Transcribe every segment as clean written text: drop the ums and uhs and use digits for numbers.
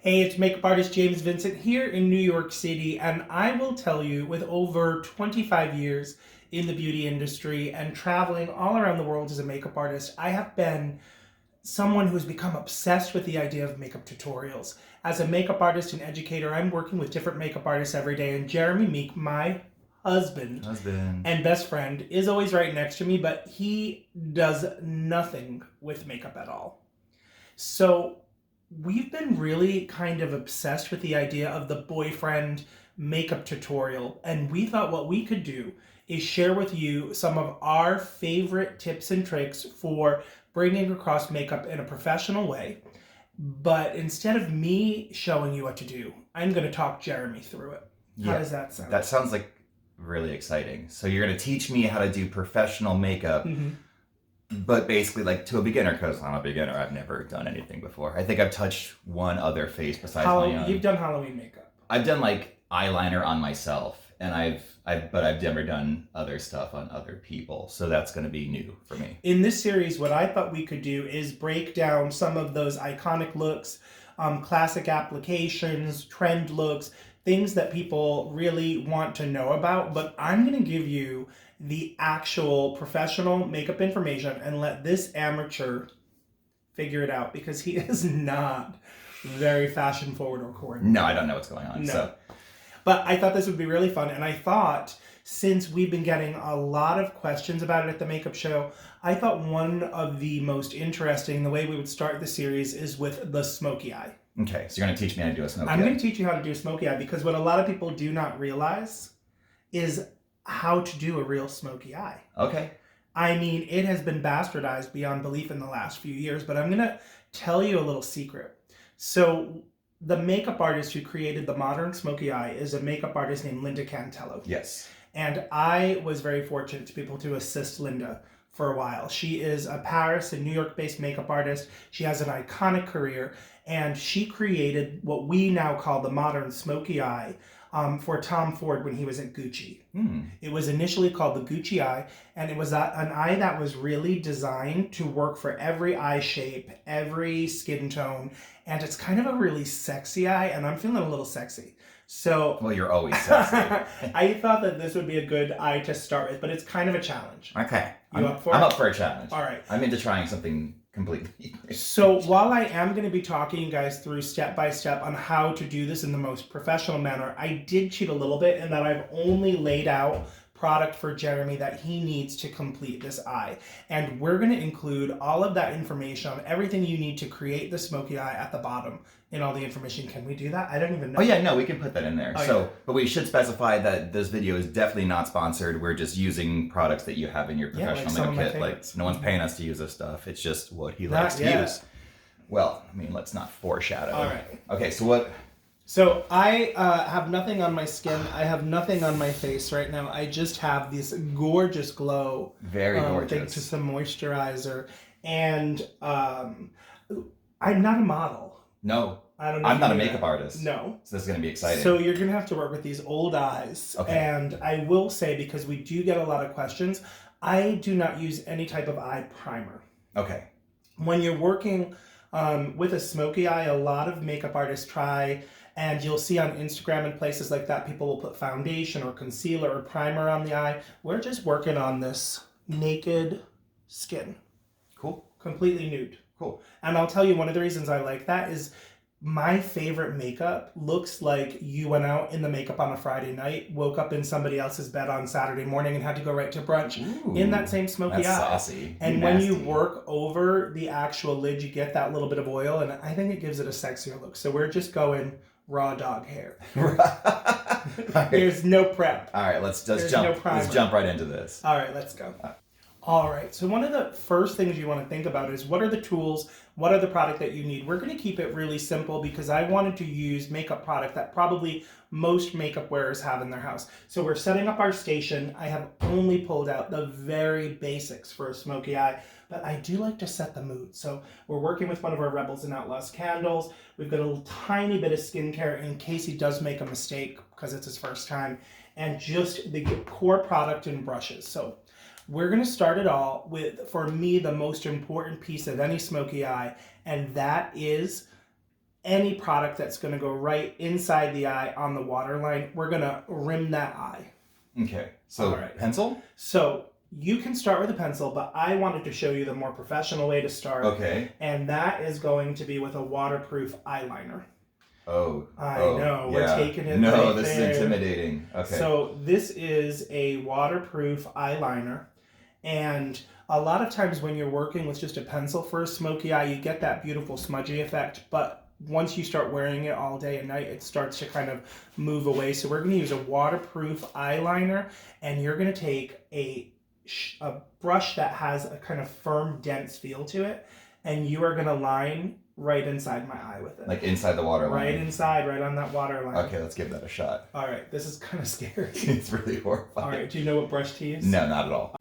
Hey, it's makeup artist James Vincent here in New York City, and I will tell you, with over 25 years in the beauty industry and traveling all around the world as a makeup artist, I have been someone who's become obsessed with the idea of makeup tutorials. As a makeup artist and educator, I'm working with different makeup artists every day, and Jeremy Meek, my husband and best friend, is always right next to me, but he does nothing with makeup at all. So we've been really kind of obsessed with the idea of the boyfriend makeup tutorial, and we thought what we could do is share with you some of our favorite tips and tricks for bringing across makeup in a professional way. But instead of me showing you what to do, I'm going to talk Jeremy through it. How does that sound? That sounds like really exciting. So you're going to teach me how to do professional makeup, but basically like to a beginner, because I'm a beginner. I've never done anything before. I think I've touched one other face besides my own. You've done Halloween makeup. I've done like eyeliner on myself, and I've never done other stuff on other people. So that's going to be new for me. In this series, what I thought we could do is break down some of those iconic looks, classic applications, trend looks, things that people really want to know about. But I'm going to give you the actual professional makeup information and let this amateur figure it out, because he is not very fashion forward or coordinated. No, I don't know what's going on. No. So. But I thought this would be really fun, and I thought, since we've been getting a lot of questions about it at the makeup show, I thought one of the most interesting, the way we would start the series, is with the smoky eye. Okay, so you're going to teach me how to do a smoky eye. I'm going to teach you how to do a smoky eye, because what a lot of people do not realize is how to do a real smoky eye. Okay. I mean, it has been bastardized beyond belief in the last few years, but I'm going to tell you a little secret. So the makeup artist who created the modern smoky eye is a makeup artist named Linda Cantello. Yes. And I was very fortunate to be able to assist Linda for a while. She is a Paris and New York-based makeup artist. She has an iconic career, and she created what we now call the modern smoky eye for Tom Ford when he was at Gucci. It was initially called the Gucci eye, and it was an eye that was really designed to work for every eye shape, every skin tone, and it's kind of a really sexy eye, and I'm feeling a little sexy. So, well, you're always sexy. I thought that this would be a good eye to start with, but it's kind of a challenge. Okay. You up for it? I'm up for a challenge. All right. I'm into trying something completely. So while I am going to be talking you guys through step by step on how to do this in the most professional manner, I did cheat a little bit in that I've only laid out product for Jeremy that he needs to complete this eye. And we're going to include all of that information on everything you need to create the smoky eye at the bottom in all the information. Can we do that? I don't even know. Oh yeah, no, we can put that in there. Oh, yeah. But we should specify that this video is definitely not sponsored. We're just using products that you have in your professional makeup kit. Like, no one's paying us to use this stuff. It's just what he likes to use. Well, I mean, let's not foreshadow. All right. Okay, so what? So I have nothing on my skin. I have nothing on my face right now. I just have this gorgeous glow. Very gorgeous. Thanks to some moisturizer. And I'm not a model. No. I don't know. I'm not a makeup artist. No. So this is going to be exciting. So you're going to have to work with these old eyes. Okay. And I will say, because we do get a lot of questions, I do not use any type of eye primer. Okay. When you're working with a smoky eye, a lot of makeup artists try, and you'll see on Instagram and places like that, people will put foundation or concealer or primer on the eye. We're just working on this naked skin. Cool. Completely nude. Cool. And I'll tell you, one of the reasons I like that is my favorite makeup looks like you went out in the makeup on a Friday night, woke up in somebody else's bed on Saturday morning, and had to go right to brunch. Ooh, in that same smoky that's eye. Saucy. And when you work over the actual lid, you get that little bit of oil, and I think it gives it a sexier look. So we're just going raw dog hair. There's no prep. All right, let's jump right into this. All right, let's go. All right, so one of the first things you want to think about is, what are the tools, what are the product that you need? We're going to keep it really simple because I wanted to use makeup product that probably most makeup wearers have in their house. So we're setting up our station. I have only pulled out the very basics for a smoky eye, but I do like to set the mood. So we're working with one of our Rebels and Outlaws candles. We've got a tiny bit of skincare in case he does make a mistake because it's his first time, and just the core product and brushes. So we're going to start it all with, for me, the most important piece of any smoky eye, and that is any product that's going to go right inside the eye on the waterline, we're going to rim that eye. Okay. So pencil? So you can start with a pencil, but I wanted to show you the more professional way to start. Okay. And that is going to be with a waterproof eyeliner. Oh. I know. Yeah. We're taking it No, right this there. is intimidating. Okay. So this is a waterproof eyeliner. And a lot of times when you're working with just a pencil for a smoky eye, you get that beautiful smudgy effect. But once you start wearing it all day and night, it starts to kind of move away. So we're going to use a waterproof eyeliner, and you're going to take a brush that has a kind of firm, dense feel to it, and you are going to line right inside my eye with it. Like inside the water line? Right inside, right on that water line. Okay, let's give that a shot. All right, this is kind of scary. It's really horrifying. All right, do you know what brush to use? No, not at all.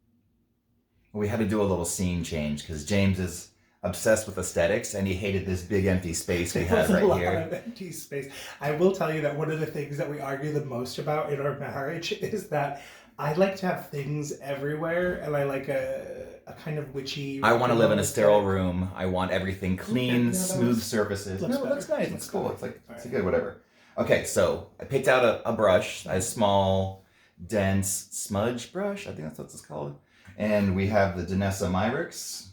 We had to do a little scene change because James is obsessed with aesthetics and he hated this big empty space we had right here. A lot of empty space. I will tell you that one of the things that we argue the most about in our marriage is that I like to have things everywhere, and I like a kind of witchy... I want to live in a sterile room. I want everything clean, smooth surfaces. No, it looks nice. It's cool. It's like, it's good, whatever. Okay, so I picked out a brush, a small, dense smudge brush. I think that's what it's called. And we have the Danessa Myricks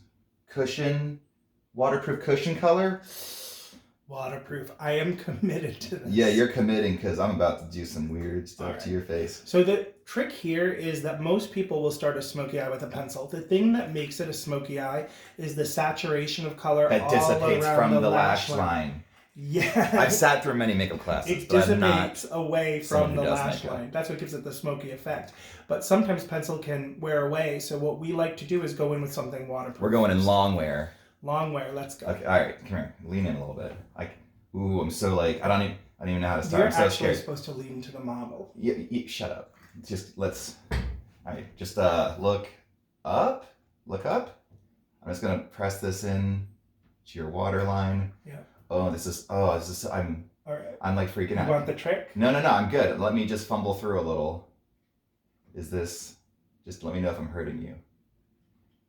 cushion, waterproof cushion color. Waterproof. I am committed to this. Yeah, you're committing because I'm about to do some weird stuff to your face. So the trick here is that most people will start a smoky eye with a pencil. The thing that makes it a smoky eye is the saturation of color that all dissipates around from the lash line. Yeah. I've sat through many makeup classes. It dissipates away from the lash makeup. line. That's what gives it the smoky effect. But sometimes pencil can wear away. So what we like to do is go in with something waterproof. We're going in long wear. Long wear. Let's go. Okay. All right. Come here. Lean in a little bit. I'm so like I don't even know how to start. You're I'm so actually scared. supposed to lean to the model. Shut up. Just let's. All right. Just look up. Look up. I'm just gonna press this in to your waterline. Yeah. This is. I'm. All right. I'm like freaking out. You want the trick? No. I'm good. Let me just fumble through a little. Is this? Just let me know if I'm hurting you.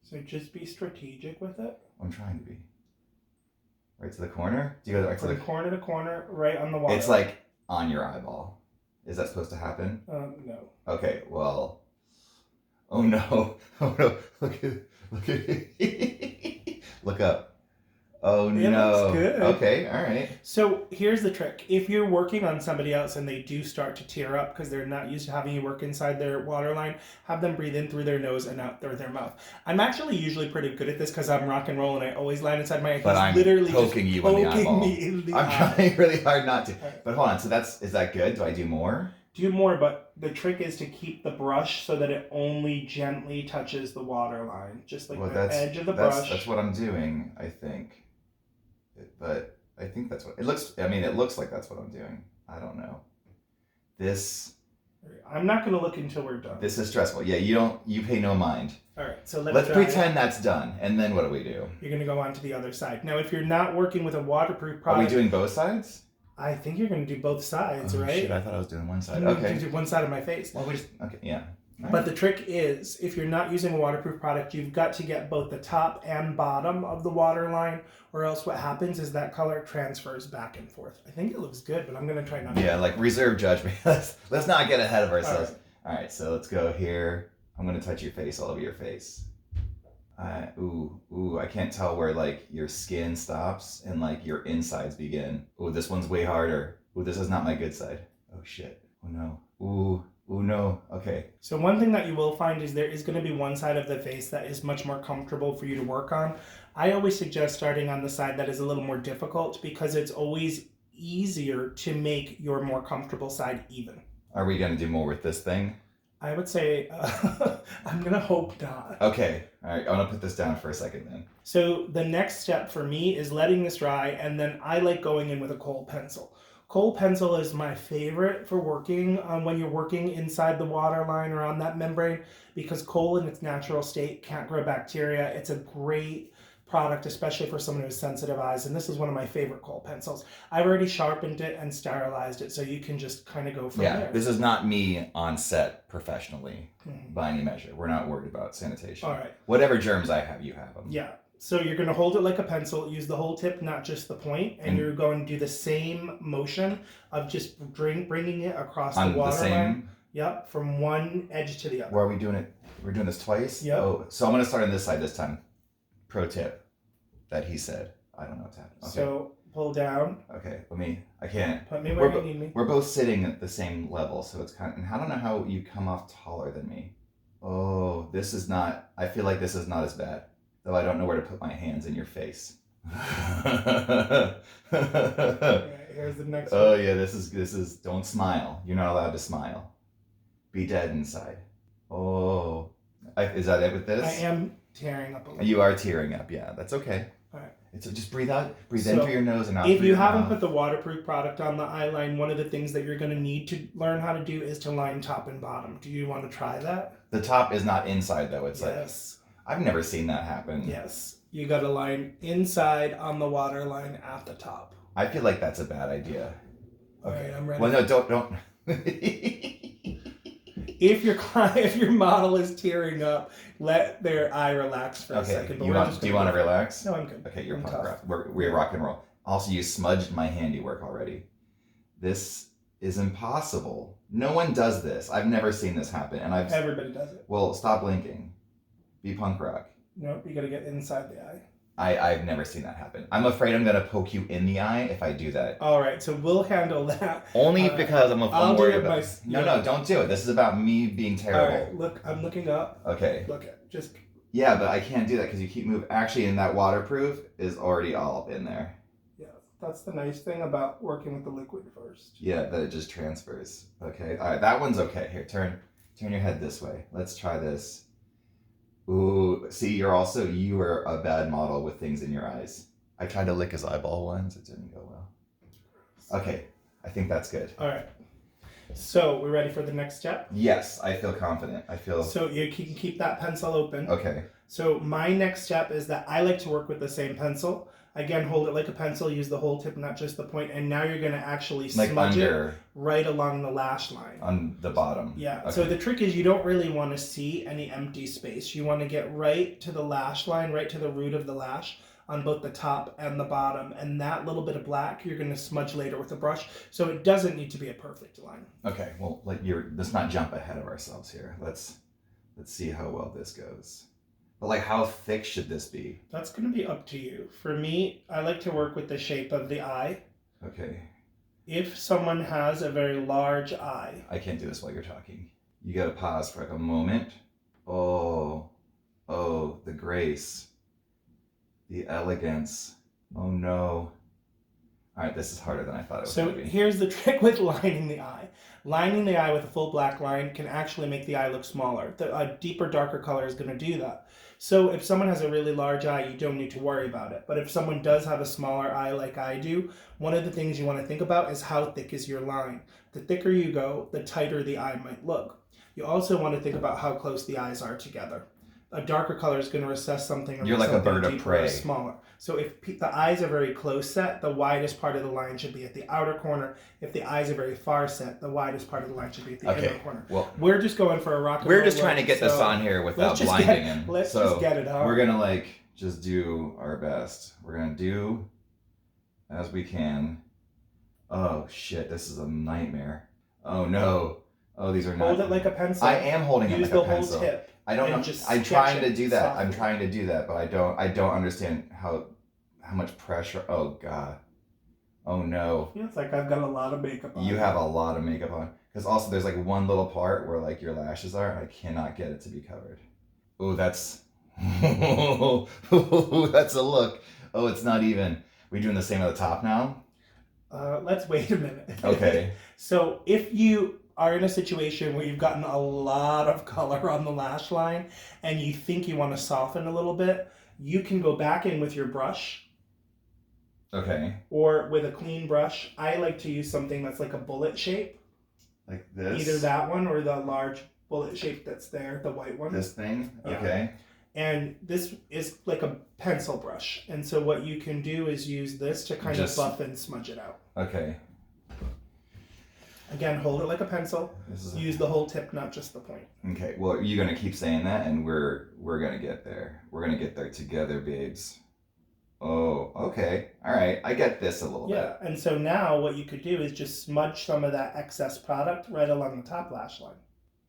So just be strategic with it. I'm trying to be. Right to the corner? Do you go right to corner to corner, right on the water? It's like on your eyeball. Is that supposed to happen? No. Okay, well. Oh no. Oh no. Look at Look up. Oh it no. Looks good. Okay, all right. So here's the trick. If you're working on somebody else and they do start to tear up because they're not used to having you work inside their waterline, have them breathe in through their nose and out through their mouth. I'm actually usually pretty good at this because I'm rock and roll and I always line inside my eye. But I'm literally poking you in the eyeball. I'm trying really hard not to. Right. But hold on, so is that good? Do I do more? Do more, but the trick is to keep the brush so that it only gently touches the waterline. Just like the edge of the brush. That's what I'm doing, I think. But I think that's what it looks. I mean, it looks like that's what I'm doing. I don't know. This. I'm not going to look until we're done. This is stressful. Yeah, you pay no mind. All right, so let's pretend that's done, and then what do we do? You're going to go on to the other side. Now, if you're not working with a waterproof product, are we doing both sides? I think you're going to do both sides, right? Shit, I thought I was doing one side. I'm going to do one side of my face. Well, okay, yeah. Right. But the trick is, if you're not using a waterproof product, you've got to get both the top and bottom of the waterline, or else what happens is that color transfers back and forth. I think it looks good, but I'm going to try not to. Yeah, like reserve judgment. let's not get ahead of ourselves. All right, so let's go here. I'm going to touch your face, all over your face. I can't tell where like your skin stops and like your insides begin. Ooh, this one's way harder. Ooh, this is not my good side. Oh shit. Oh no. Ooh, no. Okay. So one thing that you will find is there is going to be one side of the face that is much more comfortable for you to work on. I always suggest starting on the side that is a little more difficult because it's always easier to make your more comfortable side even. Are we going to do more with this thing? I would say, I'm going to hope not. Okay. All right. I'm going to put this down for a second then. So the next step for me is letting this dry, and then I like going in with a kohl pencil. Kohl pencil is my favorite for working when you're working inside the waterline or on that membrane, because kohl in its natural state can't grow bacteria. It's a great product, especially for someone who has sensitive eyes, and this is one of my favorite kohl pencils. I've already sharpened it and sterilized it, so you can just kind of go from there. Yeah, this is not me on set professionally by any measure. We're not worried about sanitation. All right. Whatever germs I have, you have them. Yeah. So you're going to hold it like a pencil, use the whole tip, not just the point, and you're going to do the same motion of just bringing it across the waterline. Yep, from one edge to the other. Where are we doing it? We're doing this twice? Yep. Oh, so I'm going to start on this side this time. Pro tip that he said. I don't know what's happening. Okay. So pull down. Okay, I can't. Put me where you need me. We're both sitting at the same level, so it's kind of, and I don't know how you come off taller than me. Oh, this is not, I feel like this is not as bad. Though I don't know where to put my hands in your face. Right, here's the next one. Oh yeah, this is, don't smile. You're not allowed to smile. Be dead inside. Oh, is that it with this? I am tearing up a little. You are tearing up, yeah. That's okay. All right. It's just breathe out, breathe in through your nose and out if through you your haven't mouth. put the waterproof product on the eyeline, one of the things that you're going to need to learn how to do is to line top and bottom. Do you want to try that? The top is not inside though. It's yes. I've never seen that happen. Yes. You got to line inside on the waterline at the top. I feel like that's a bad idea. Okay. All right, I'm ready. Well, no, don't. If your model is tearing up, let their eye relax for a second. Do you want to relax? No, I'm good. Okay, you're punk rock. We're rock and roll. Also, you smudged my handiwork already. This is impossible. No one does this. I've never seen this happen, and everybody does it. Well, stop blinking. Be punk rock. Nope, you got to get inside the eye. I've never seen that happen. I'm afraid I'm gonna poke you in the eye if I do that. All right, so we'll handle that. Only because I'm worried about. No, don't do it. This is about me being terrible. All right, look, I'm looking up. Okay. Look at just. Yeah, but I can't do that because you keep moving. Actually, and that waterproof is already all up in there. Yeah, that's the nice thing about working with the liquid first. Yeah, that it just transfers. Okay, all right, that one's okay. Here, turn your head this way. Let's try this. Ooh, see, you are a bad model with things in your eyes. I tried to lick his eyeball once. It didn't go well. Okay, I think that's good. All right. So, we're ready for the next step? Yes, I feel confident. So, you can keep that pencil open. Okay. So, my next step is that I like to work with the same pencil. Again, hold it like a pencil, use the whole tip, not just the point, and now you're going to actually smudge it right along the lash line. On the bottom. Yeah, okay. So the trick is you don't really want to see any empty space. You want to get right to the lash line, right to the root of the lash on both the top and the bottom, and that little bit of black you're going to smudge later with a brush, so it doesn't need to be a perfect line. Okay, well, let's not jump ahead of ourselves here. Let's see how well this goes. But how thick should this be? That's going to be up to you. For me, I like to work with the shape of the eye. Okay. If someone has a very large eye... I can't do this while you're talking. You got to pause for a moment. Oh, the grace. The elegance. Oh no. All right, this is harder than I thought it was going to be. So here's the trick with lining the eye. Lining the eye with a full black line can actually make the eye look smaller. A deeper, darker color is going to do that. So if someone has a really large eye, you don't need to worry about it. But if someone does have a smaller eye like I do, one of the things you want to think about is how thick is your line. The thicker you go, the tighter the eye might look. You also want to think about how close the eyes are together. A darker color is going to recess something. You're like a bird of prey. Smaller. So if the eyes are very close set, the widest part of the line should be at the outer corner. If the eyes are very far set, the widest part of the line should be at the inner corner. Well, we're just going for a rock and roll. We're just trying to get this on here without blinding him. Let's just get it on. We're gonna just do our best. We're gonna do as we can. Oh shit, this is a nightmare. Oh no. Oh, these are not. Hold it like a pencil. I am holding it like a pencil. Use the whole tip. I don't know. I'm trying to do that. I'm trying to do that, but I don't understand how much pressure. Oh god. Oh no. It's like I've got a lot of makeup on. You have a lot of makeup on. Because also there's one little part where your lashes are, and I cannot get it to be covered. Oh, that's that's a look. Oh, it's not even. We doing the same at the top now? Let's wait a minute. Okay. So if you are in a situation where you've gotten a lot of color on the lash line and you think you want to soften a little bit, you can go back in with your brush. Okay. Or with a clean brush. I like to use something that's like a bullet shape. Like this? Either that one or the large bullet shape that's there, the white one. This thing? Yeah. Okay. And this is like a pencil brush. And so what you can do is use this to kind of buff and smudge it out. Okay. Again, hold it like a pencil. Use the whole tip, not just the point. Okay, well, you're going to keep saying that, and we're going to get there. We're going to get there together, babes. Oh, okay. All right. I get this a little bit. Yeah, and so now what you could do is just smudge some of that excess product right along the top lash line.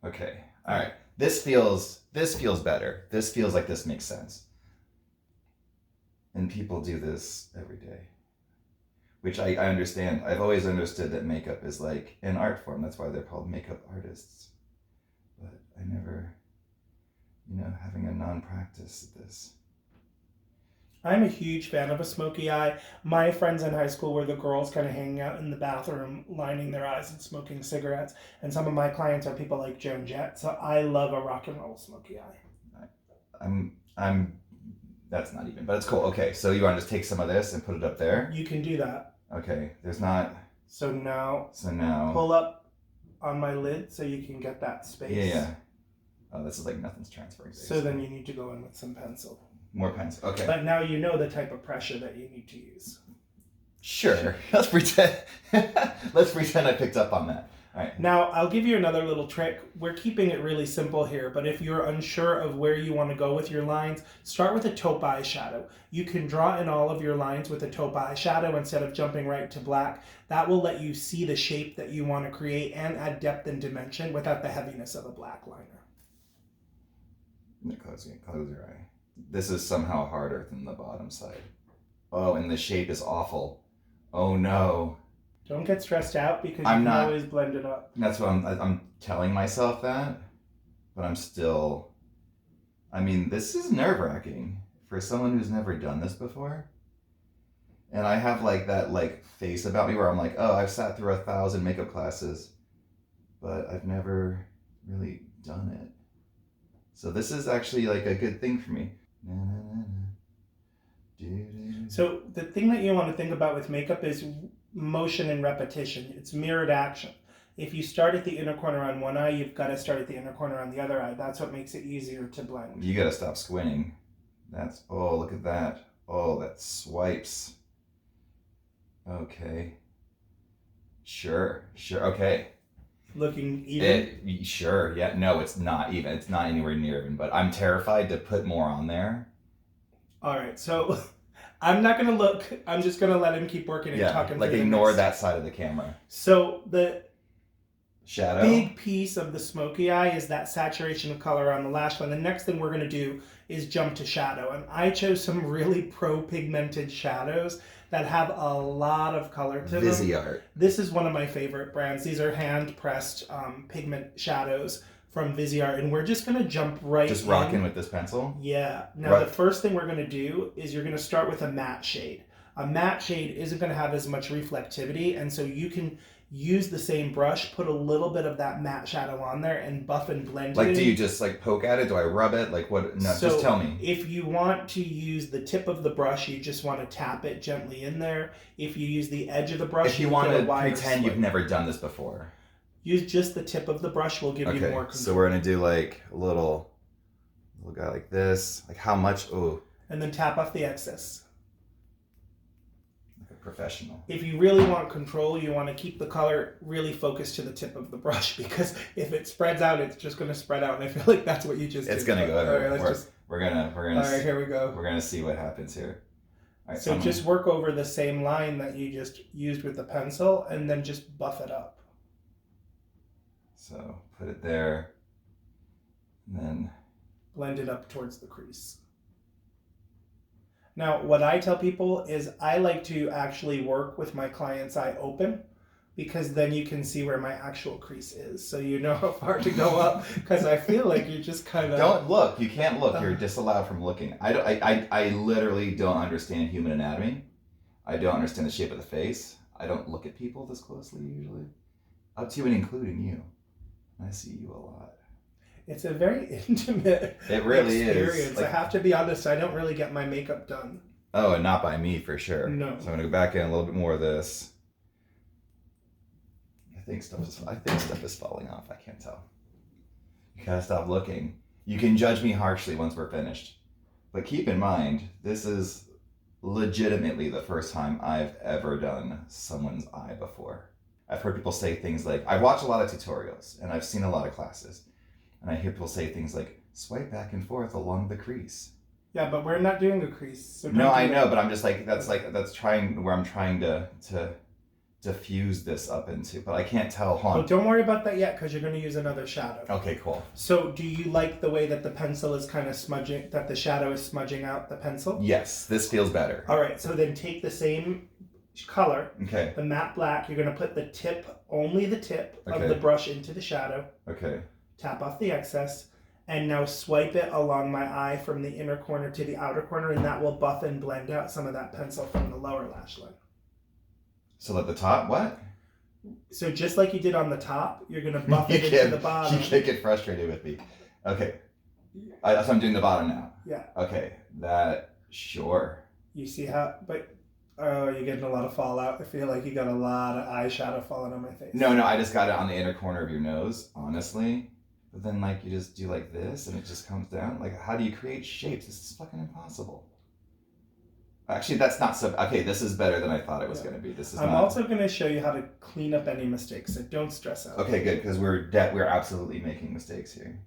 Okay. All right. This feels better. This feels like this makes sense. And people do this every day, which I understand. I've always understood that makeup is like an art form. That's why they're called makeup artists. But I never, having a non-practice at this. I'm a huge fan of a smoky eye. My friends in high school were the girls kind of hanging out in the bathroom, lining their eyes and smoking cigarettes. And some of my clients are people like Joan Jett. So I love a rock and roll smoky eye. I'm that's not even, but it's cool. Okay, so you want to just take some of this and put it up there? You can do that. Okay, there's not. So now pull up on my lid so you can get that space. Yeah. Oh, this is like nothing's transferring. So then you need to go in with some pencil. More pencil. Okay. But now you know the type of pressure that you need to use. Sure. Let's pretend. Let's pretend I picked up on that. All right. Now, I'll give you another little trick. We're keeping it really simple here, but if you're unsure of where you want to go with your lines, start with a taupe eyeshadow. You can draw in all of your lines with a taupe eyeshadow instead of jumping right to black. That will let you see the shape that you want to create and add depth and dimension without the heaviness of a black liner. Close your eye. This is somehow harder than the bottom side. Oh, and the shape is awful. Oh no. Don't get stressed out because you can always blend it up. That's what I'm telling myself that, but I'm still, this is nerve-wracking for someone who's never done this before. And I have that face about me where I'm like, oh, I've sat through 1,000 makeup classes, but I've never really done it. So this is actually a good thing for me. So the thing that you want to think about with makeup is motion and repetition. It's mirrored action. If you start at the inner corner on one eye, you've got to start at the inner corner on the other eye. That's what makes it easier to blend. You got to stop squinting. Oh, look at that. Oh, that swipes. Okay. Sure. Okay. Looking even? Sure, yeah. No, it's not even. It's not anywhere near even, but I'm terrified to put more on there. All right, so I'm not going to look. I'm just going to let him keep working and talking. Ignore that side of the camera. So the shadow big piece of the smoky eye is that saturation of color on the lash line. The next thing we're going to do is jump to shadow. And I chose some really pro-pigmented shadows that have a lot of color to them. Viseart. This is one of my favorite brands. These are hand-pressed pigment shadows from Viseart, and we're just going to jump right in. Just rocking with this pencil? Yeah. Now, the first thing we're going to do is you're going to start with a matte shade. A matte shade isn't going to have as much reflectivity, and so you can use the same brush, put a little bit of that matte shadow on there, and buff and blend it. Do you just poke at it? Do I rub it? What? No, just tell me. If you want to use the tip of the brush, you just want to tap it gently in there. If you use the edge of the brush, if you want to pretend you've never done this before, use just the tip of the brush. Will give you more control. So we're gonna do a little guy like this. How much? Oh. And then tap off the excess. Professional. If you really want control, you want to keep the color really focused to the tip of the brush, because if it spreads out, it's just going to spread out, and I feel like that's what you just did. It's going to go everywhere. All right, we're gonna all right, here we go. We're going to see what happens here. All right, so just work over the same line that you just used with the pencil, and then just buff it up. So put it there, and then blend it up towards the crease. Now, what I tell people is I like to actually work with my client's eye open, because then you can see where my actual crease is. So you know how far to go up, because I feel like you just kind of... Don't look. You can't look. You're disallowed from looking. I literally don't understand human anatomy. I don't understand the shape of the face. I don't look at people this closely usually. Up to and including you. I see you a lot. It's a very intimate experience. I have to be honest, I don't really get my makeup done. Oh, and not by me for sure. No. So I'm gonna go back in a little bit more of this. I think stuff is falling off. I can't tell. You gotta stop looking. You can judge me harshly once we're finished. But keep in mind, this is legitimately the first time I've ever done someone's eye before. I've heard people say things like, I watch a lot of tutorials and I've seen a lot of classes, and I hear people say things like, swipe back and forth along the crease. Yeah, but we're not doing a crease. So no, I know, but I'm just like, that's trying, where I'm trying to diffuse this up into, but I can't tell. Hold on. Oh, don't worry about that yet, because you're going to use another shadow. Okay, cool. So do you like the way that the pencil is kind of smudging, that the shadow is smudging out the pencil? Yes, this feels better. All right, so then take the same color, okay, the matte black, you're going to put the tip, only the tip of the brush into the shadow. Okay. Tap off the excess, and now swipe it along my eye from the inner corner to the outer corner, and that will buff and blend out some of that pencil from the lower lash line. So at the top, what? So just like you did on the top, you're going to buff it into the bottom. You can't get frustrated with me. Okay. So I'm doing the bottom now. Yeah. Okay. Sure. You see how, but, oh, you're getting a lot of fallout. I feel like you got a lot of eyeshadow falling on my face. No, I just got it on the inner corner of your nose, honestly. But then, like, you just do like this and it just comes down. Like, how do you create shapes? This is fucking impossible. Actually, that's not so... Okay, this is better than I thought it was going to be. I'm also going to show you how to clean up any mistakes, so don't stress out. Okay, good, because we're absolutely making mistakes here.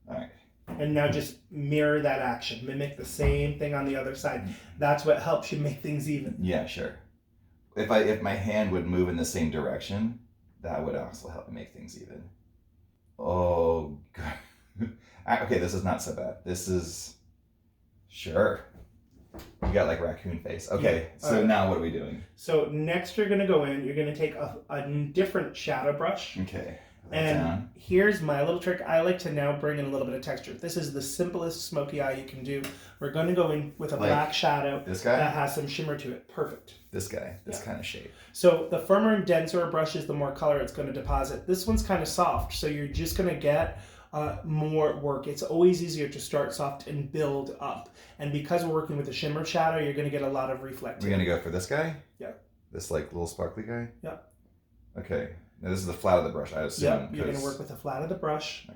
All right. And now just mirror that action. Mimic the same thing on the other side. That's what helps you make things even. Yeah, sure. If my hand would move in the same direction, that would also help me make things even. Oh, God. Okay, this is not so bad. This is... Sure. You got like raccoon face. Okay, yeah. So now what are we doing? So next you're going to go in, you're going to take a different shadow brush. Okay. And here's my little trick. I like to now bring in a little bit of texture. This is the simplest smoky eye you can do. We're going to go in with a black shadow this guy? That has some shimmer to it. Perfect. This guy, this kind of shape. So the firmer and denser a brush is, the more color it's going to deposit. This one's kind of soft, so you're just going to get more work. It's always easier to start soft and build up. And because we're working with a shimmer shadow, you're going to get a lot of reflectivity. We're going to go for this guy? Yeah. This like little sparkly guy? Yeah. Okay. Now this is the flat of the brush, I assume. Yeah, you're going to work with the flat of the brush.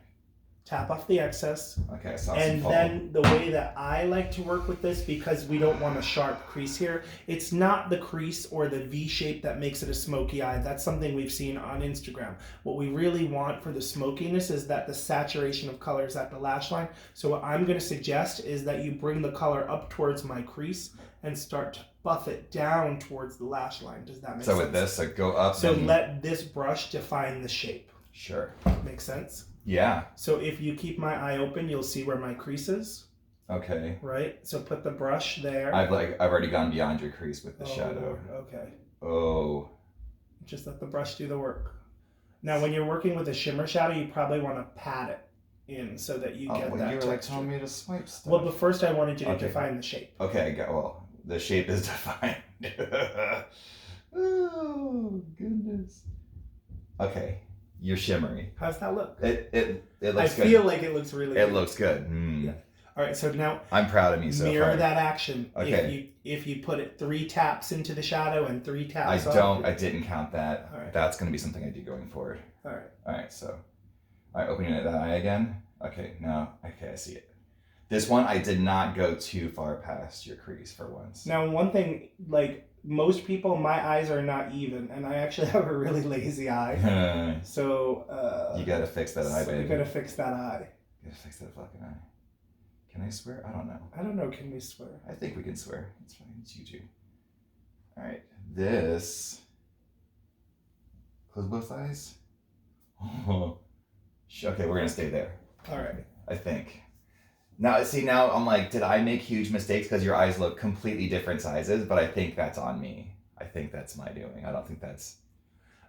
Tap off the excess. Okay, I saw and some then the way that I like to work with this, because we don't want a sharp crease here, it's not the crease or the V shape that makes it a smoky eye. That's something we've seen on Instagram. What we really want for the smokiness is that the saturation of colors at the lash line. So what I'm going to suggest is that you bring the color up towards my crease and start to buff it down towards the lash line. Does that make sense? So with this, like go up. So let this brush define the shape. Sure. Make sense? Yeah. So if you keep my eye open, you'll see where my crease is. Okay. Right? So put the brush there. I've already gone beyond your crease with the shadow. Okay. Oh. Just let the brush do the work. Now when you're working with a shimmer shadow, you probably want to pat it in so that you get that you were texture. like telling me to swipe stuff. Well, but first I wanted you to define the shape. Okay, the shape is defined. Oh, goodness. Okay. You're shimmery. How's that look? It looks good. I feel like it looks really good. It looks good. Mm. Yeah. All right, so now I'm proud of me so far. Mirror that action. Okay. If you put it 3 taps into the shadow and 3 taps I didn't count that. All right. That's going to be something I do going forward. All right. All right, so opening that eye again. Okay, now I see it. This one I did not go too far past your crease for once. Now one thing, like most people, my eyes are not even, and I actually have a really lazy eye. So you gotta fix that eye, baby. You gotta fix that eye. You gotta fix that fucking eye. Can I swear? I don't know. I don't know. Can we swear? I think we can swear. It's fine. It's YouTube. All right. This. Close both eyes. Oh. Okay, we're gonna stay there. All right. I think. Now I'm like, did I make huge mistakes because your eyes look completely different sizes? But I think that's on me. I think that's my doing. I don't think that's...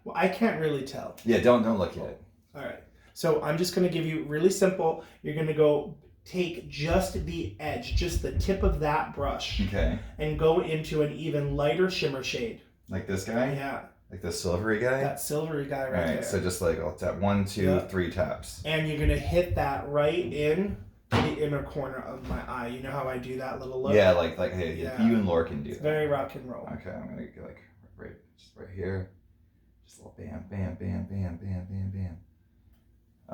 Well, I can't really tell. Yeah, don't look at it. All right. So I'm just going to give you really simple. You're going to go take just the edge, just the tip of that brush. Okay. And go into an even lighter shimmer shade. Like this guy? Yeah. Like the silvery guy? That silvery guy right there. So just like I'll tap 1, 2, 3 taps. And you're going to hit that right in the inner corner of my eye. You know how I do that little look? Yeah, like hey, you and Laura can do that. Very rock and roll. Okay, I'm gonna go like right here. Just a little bam, bam, bam, bam, bam, bam, bam.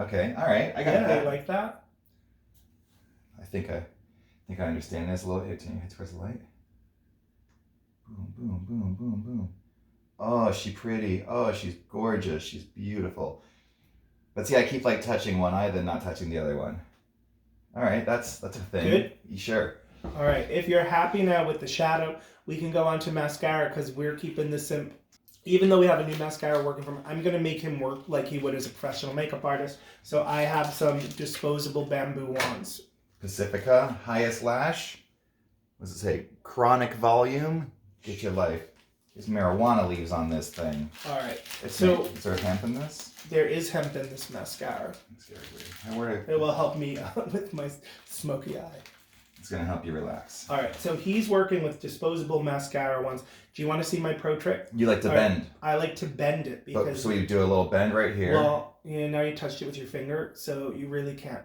Okay, all right, I got that. I like that. I think I understand this a little. Can you hit towards the light? Boom, boom, boom, boom, boom. Oh, is she pretty? Oh, she's gorgeous. She's beautiful. But see, I keep like touching one eye, then not touching the other one. All right, that's a thing. Good? You sure? All right, if you're happy now with the shadow, we can go on to mascara because we're keeping this simple. Even though we have a new mascara working for him, I'm going to make him work like he would as a professional makeup artist. So I have some disposable bamboo wands. Pacifica, highest lash. What does it say? Chronic volume. Get your life. There's marijuana leaves on this thing. All right. Is So there hemp in this? there is hemp in this mascara. It will help me with my smoky eye. It's going to help you relax. All right. So he's working with disposable mascara ones. Do you want to see my pro trick? You like to bend. I like to bend it because... So you do a little bend right here. Well, now you touched it with your finger, so you really can't.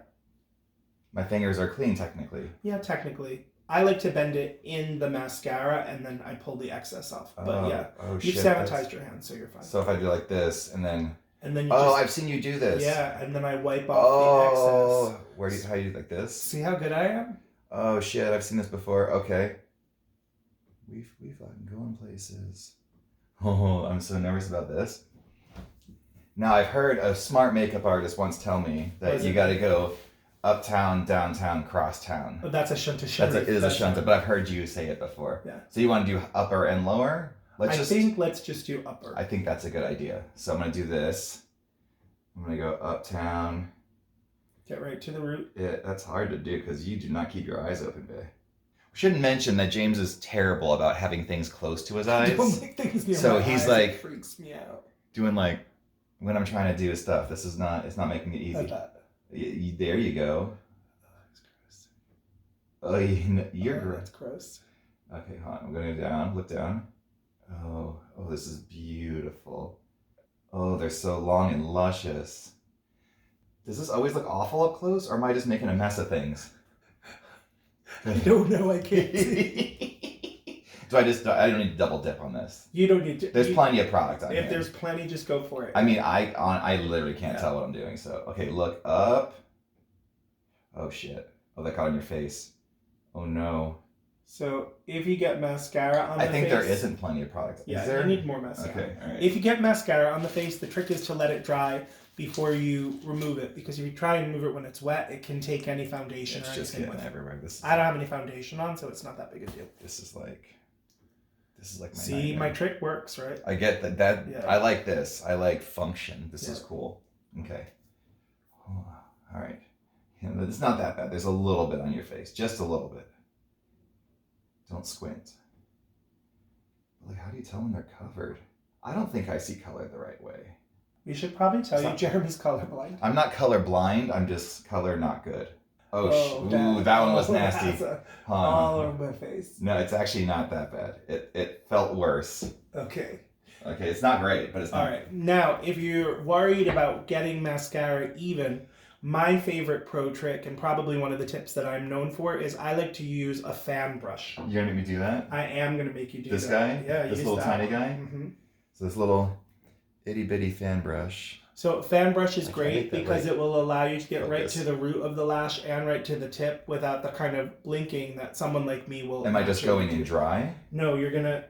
My fingers are clean, technically. Yeah, technically. I like to bend it in the mascara, and then I pull the excess off. But you've sanitized your hands, so you're fine. So if I do like this, and then... And then I've seen you do this. Yeah, and then I wipe off the excess. How do you do like this? See how good I am? Oh shit, I've seen this before. Okay. We fucking going places. Oh, I'm so nervous about this. Now, I've heard a smart makeup artist once tell me that you gotta go uptown, downtown, crosstown. Oh, that's a shunta. It is a shunta, but I've heard you say it before. Yeah. So you want to do upper and lower? I think let's just do upper. I think that's a good idea. So I'm gonna do this. I'm gonna go uptown. Get right to the root. Yeah, that's hard to do because you do not keep your eyes open, babe. We shouldn't mention that James is terrible about having things close to his eyes. I don't like things near so my he's eyes. like It freaks me out. doing like when I'm trying to do stuff. It's not making it easy. Like that. There you go. That's gross. Oh, you're gross. That's gross. Okay, hold on. I'm gonna go down. Look down. Oh, this is beautiful. Oh, they're so long and luscious. Does this always look awful up close, or am I just making a mess of things? I don't know. I can't see. I don't need to double dip on this. You don't need to. There's plenty of product on here. If there's plenty, just go for it. I mean, I literally can't tell what I'm doing. So, okay, look up. Oh shit. Oh, that got on your face. Oh no. So if you get mascara on the face... I think there isn't plenty of product. Yeah, is there? you need more mascara. Okay, all right. If you get mascara on the face, the trick is to let it dry before you remove it. Because if you try and remove it when it's wet, it can take any foundation or anything with it. Everywhere. I don't have any foundation on, so it's not that big a deal. This is like my See, nightmare. my trick works, right? I get that. Yeah. I like this. I like function. This is cool. Okay. Oh, all right. It's not that bad. There's a little bit on your face. Just a little bit. Don't squint. Like, how do you tell when they're covered? I don't think I see color the right way. We should probably tell you Jeremy's colorblind. I'm not color blind. I'm just color not good. Ooh, that one was nasty. All over my face. No, it's actually not that bad. It felt worse. Okay. Okay, it's not great, but it's not. All right. Now, if you're worried about getting mascara even, my favorite pro trick, and probably one of the tips that I'm known for, is I like to use a fan brush. You're going to make me do that? I am going to make you do this that. This guy? Yeah, this little tiny guy? Mm-hmm. So this little itty bitty fan brush. So fan brush is great because it will allow you to get right to the root of the lash and right to the tip without the kind of blinking that someone like me will. Am I just going in dry? No, you're going to...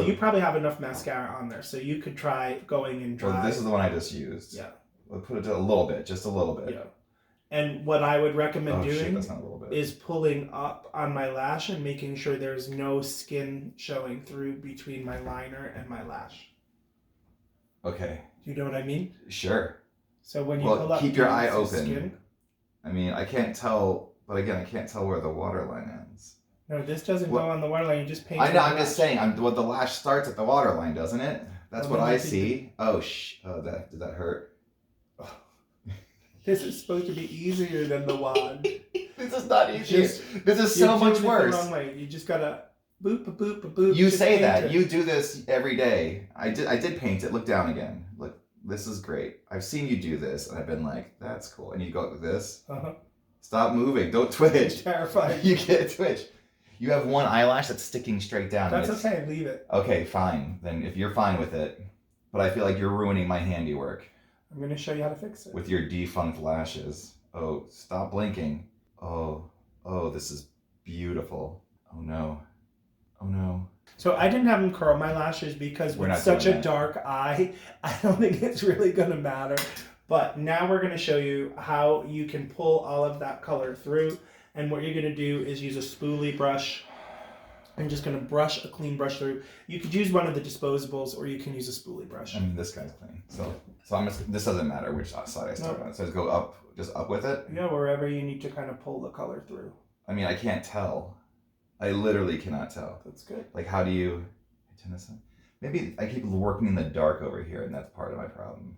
you probably have enough mascara on there, so you could try going in dry. Well, this is the one I just used. Yeah. We'll put it a little bit, just a little bit. Yeah. And what I would recommend doing that's not a little bit. is pulling up on my lash and making sure there's no skin showing through between my liner and my lash. Okay. Do you know what I mean? Sure. So when you pull up, keep your eye open. Skin, I mean, I can't tell, but again, I can't tell where the waterline ends. No, this doesn't go on the waterline. You just paint. I know. I'm just saying. The lash starts at the waterline, doesn't it? That's what I see. Oh, did that hurt? This is supposed to be easier than the wand. This is not easier. This is so much worse. The wrong way. You just gotta boop, boop, boop, boop, boop. You say that. You do this every day. I did paint it. Look down again. Look, this is great. I've seen you do this, and I've been like, that's cool. And you go like this. Uh-huh. Stop moving. Don't twitch. It's terrifying. You can't twitch. You have one eyelash that's sticking straight down. That's okay. Leave it. Okay, fine. Then if you're fine with it, but I feel like you're ruining my handiwork. I'm going to show you how to fix it. With your defunct lashes. Oh, stop blinking. Oh, this is beautiful. Oh no. Oh no. So I didn't have him curl my lashes because We're with not such doing a that. dark eye, I don't think it's really going to matter. But now we're going to show you how you can pull all of that color through. And what you're going to do is use a spoolie brush. I'm just going to brush a clean brush through. You could use one of the disposables or you can use a spoolie brush. I mean, this guy's clean. So I'm just, this doesn't matter which side I start on. So just go up, just up with it? Yeah, wherever you need to kind of pull the color through. I mean, I can't tell. I literally cannot tell. That's good. Like, how do you turn this on? Maybe I keep working in the dark over here, and that's part of my problem.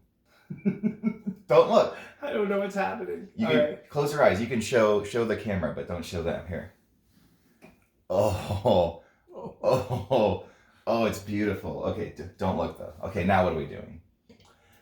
Don't look. I don't know what's happening. You All can right. close your eyes. You can show the camera, but don't show them here. Oh, it's beautiful. Okay, don't look though. Okay, now what are we doing?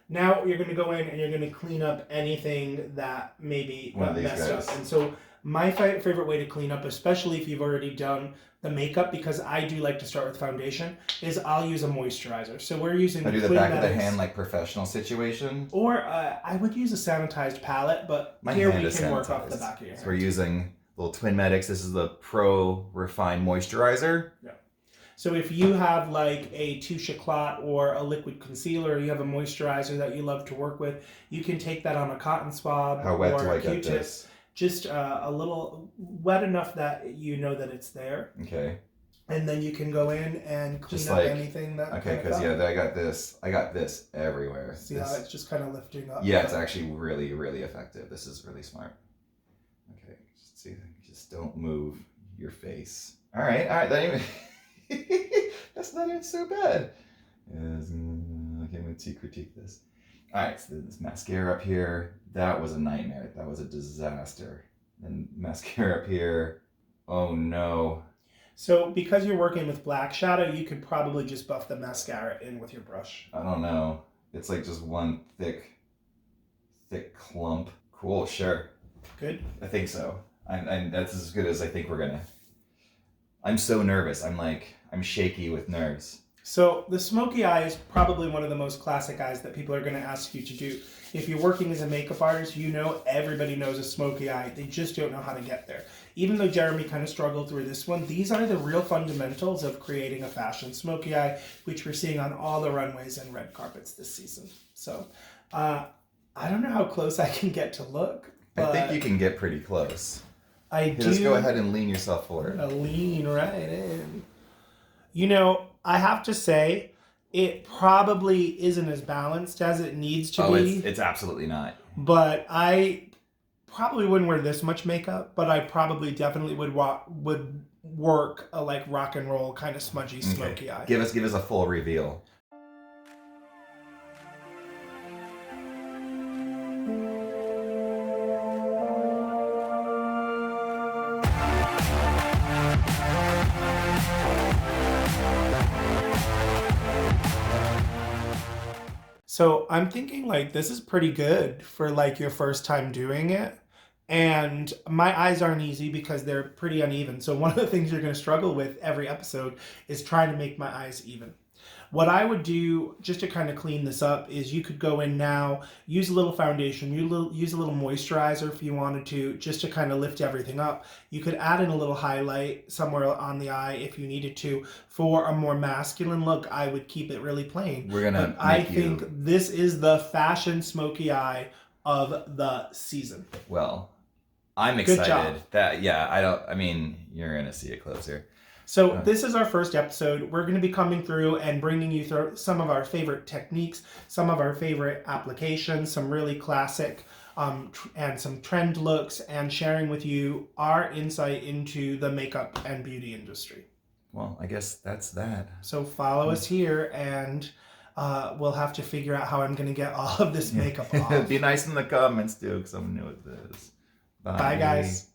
Now you're going to go in and you're going to clean up anything that maybe One of these messed guys. up. And so my favorite way to clean up, especially if you've already done the makeup, because I do like to start with foundation, is I'll use a moisturizer. So we're using I do the back of the TwinMedix. hand like professional situation. Or I would use a sanitized palette, but My here hand we is can work off the sanitized. back of your hand. So we're using little TwinMedix. This is the Pro Refined Moisturizer. Yeah. So if you have like a Touche Éclat or a liquid concealer, or you have a moisturizer that you love to work with, you can take that on a cotton swab How wet or do I a get Q-tip. this? Just a little wet enough that you know that it's there. Okay. And then you can go in and clean Just up like, anything that. okay, because yeah, I got this everywhere. See how it's just kind of lifting up. Yeah, it's actually really, really effective. This is really smart. Okay, just see, just don't move your face. All right, that even that's not even so bad. Okay, I'm going to critique this. All right, so this mascara up here, that was a nightmare. That was a disaster. And mascara up here, oh no. So because you're working with black shadow, you could probably just buff the mascara in with your brush. I don't know. It's like just one thick clump. Cool, sure. Good. I think so. And that's as good as I think we're gonna. I'm so nervous. I'm shaky with nerves. So the smoky eye is probably one of the most classic eyes that people are going to ask you to do. If you're working as a makeup artist, you know everybody knows a smoky eye. They just don't know how to get there. Even though Jeremy kind of struggled through this one, these are the real fundamentals of creating a fashion smoky eye, which we're seeing on all the runways and red carpets this season. So I don't know how close I can get to look. I think you can get pretty close. I do. Just go ahead and lean yourself forward. I'm gonna lean right in. You know, I have to say, it probably isn't as balanced as it needs to be. It's absolutely not. But I probably wouldn't wear this much makeup, but I probably definitely would work a like rock and roll kind of smudgy smoky eye. Give us a full reveal. So I'm thinking like this is pretty good for like your first time doing it. And my eyes aren't easy because they're pretty uneven. So one of the things you're going to struggle with every episode is trying to make my eyes even. What I would do just to kind of clean this up is you could go in now, use a little foundation, use a little moisturizer if you wanted to, just to kind of lift everything up. You could add in a little highlight somewhere on the eye if you needed to. For a more masculine look, I would keep it really plain. We're gonna. I think this is the fashion smoky eye of the season. Well, I'm excited. Good job. I mean, you're gonna see it closer. So this is our first episode. We're going to be coming through and bringing you through some of our favorite techniques, some of our favorite applications, some really classic and some trend looks, and sharing with you our insight into the makeup and beauty industry. Well, I guess that's that. So follow us here, and we'll have to figure out how I'm going to get all of this makeup off. Be nice in the comments, too, because I'm new at this. Bye, guys.